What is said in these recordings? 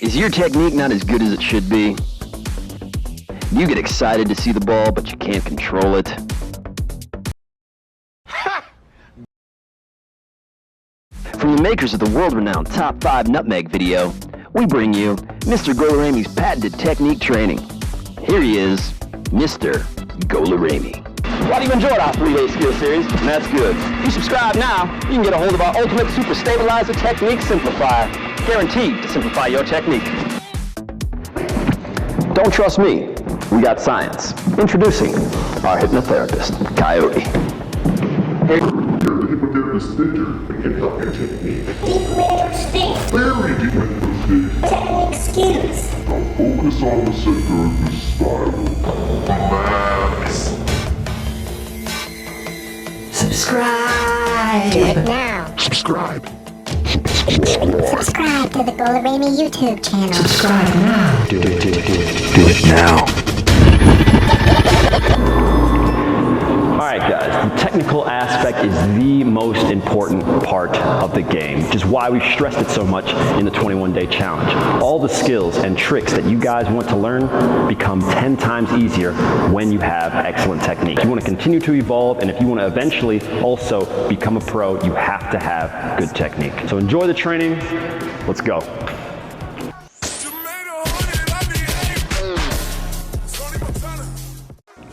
Is your technique not as good as it should be? You get excited to see the ball, but you can't control it. From the makers of the world-renowned Top 5 Nutmeg video, we bring you Mr. GOLUREMI'S patented technique training. Here he is, Mr. GOLUREMI. Why do you enjoy our 3-day skill series? And that's good. If you subscribe now, you can get a hold of our Ultimate Super Stabilizer Technique Simplifier. Guaranteed to simplify your technique. Don't trust me. We got science. Introducing our hypnotherapist, Coyote. Hey. Hypnotherapist Victor can help your technique. Deep mental state. Very deep mental state. Technique skills. Now focus on the center of the spiral. Max. Subscribe. Do it now. Subscribe. Subscribe to the GOLUREMI YouTube channel. Subscribe now. Do it now. Alright guys, the technical aspect is the most important part of the game, which is why we've stressed it so much in the 21-day challenge. All the skills and tricks that you guys want to learn become 10 times easier when you have excellent technique. If you want to continue to evolve, and if you want to eventually also become a pro, you have to have good technique. So enjoy the training. Let's go.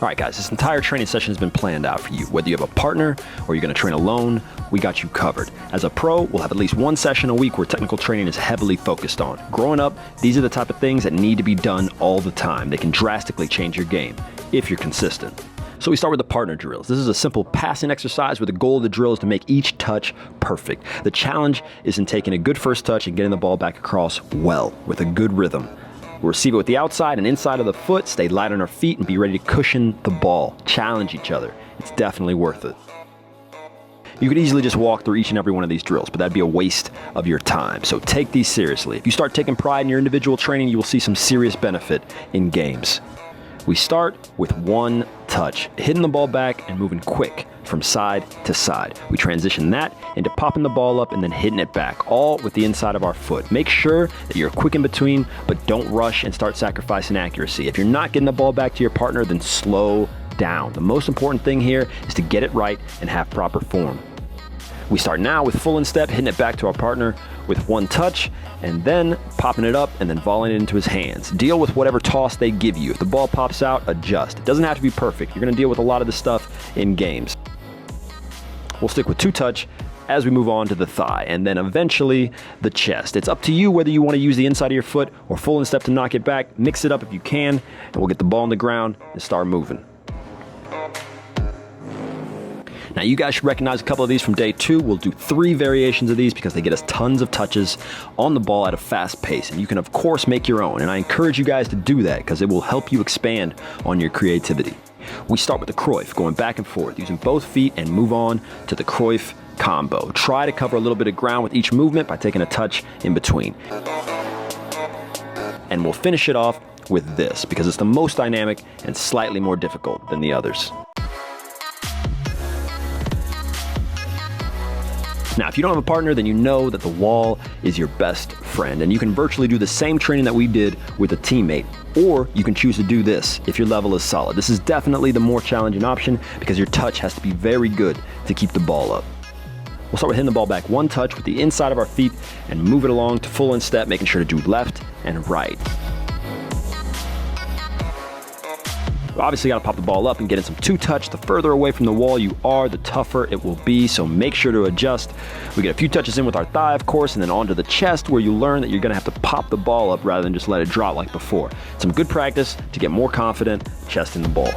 Alright guys, this entire training session has been planned out for you. Whether you have a partner or you're going to train alone, we got you covered. As a pro, we'll have at least one session a week where technical training is heavily focused on. Growing up, these are the type of things that need to be done all the time. They can drastically change your game, if you're consistent. So we start with the partner drills. This is a simple passing exercise where the goal of the drill is to make each touch perfect. The challenge is in taking a good first touch and getting the ball back across well, with a good rhythm. We'll receive it with the outside and inside of the foot, stay light on our feet, and be ready to cushion the ball. Challenge each other. It's definitely worth it. You could easily just walk through each and every one of these drills, but that'd be a waste of your time. So take these seriously. If you start taking pride in your individual training, you will see some serious benefit in games. We start with one touch, hitting the ball back and moving quick from side to side. We transition that into popping the ball up and then hitting it back, all with the inside of our foot. Make sure that you're quick in between, but don't rush and start sacrificing accuracy. If you're not getting the ball back to your partner, then slow down. The most important thing here is to get it right and have proper form. We start now with full instep, hitting it back to our partner with one touch, and then popping it up and then volleying it into his hands. Deal with whatever toss they give you. If the ball pops out, adjust. It doesn't have to be perfect. You're gonna deal with a lot of this stuff in games. We'll stick with two touch as we move on to the thigh, and then eventually the chest. It's up to you whether you wanna use the inside of your foot or full instep to knock it back. Mix it up if you can, and we'll get the ball on the ground and start moving. Now you guys should recognize a couple of these from day 2. We'll do 3 variations of these because they get us tons of touches on the ball at a fast pace. And you can of course make your own. And I encourage you guys to do that because it will help you expand on your creativity. We start with the Cruyff, going back and forth, using both feet and move on to the Cruyff combo. Try to cover a little bit of ground with each movement by taking a touch in between. And we'll finish it off with this because it's the most dynamic and slightly more difficult than the others. Now, if you don't have a partner, then you know that the wall is your best friend, and you can virtually do the same training that we did with a teammate, or you can choose to do this if your level is solid. This is definitely the more challenging option because your touch has to be very good to keep the ball up. We'll start with hitting the ball back one touch with the inside of our feet and move it along to full instep, making sure to do left and right. Obviously got to pop the ball up and get in some two touch. The further away from the wall you are, the tougher it will be, so make sure to adjust. We get a few touches in with our thigh, of course, and then onto the chest where you learn that you're going to have to pop the ball up rather than just let it drop like before. Some good practice to get more confident chesting the ball.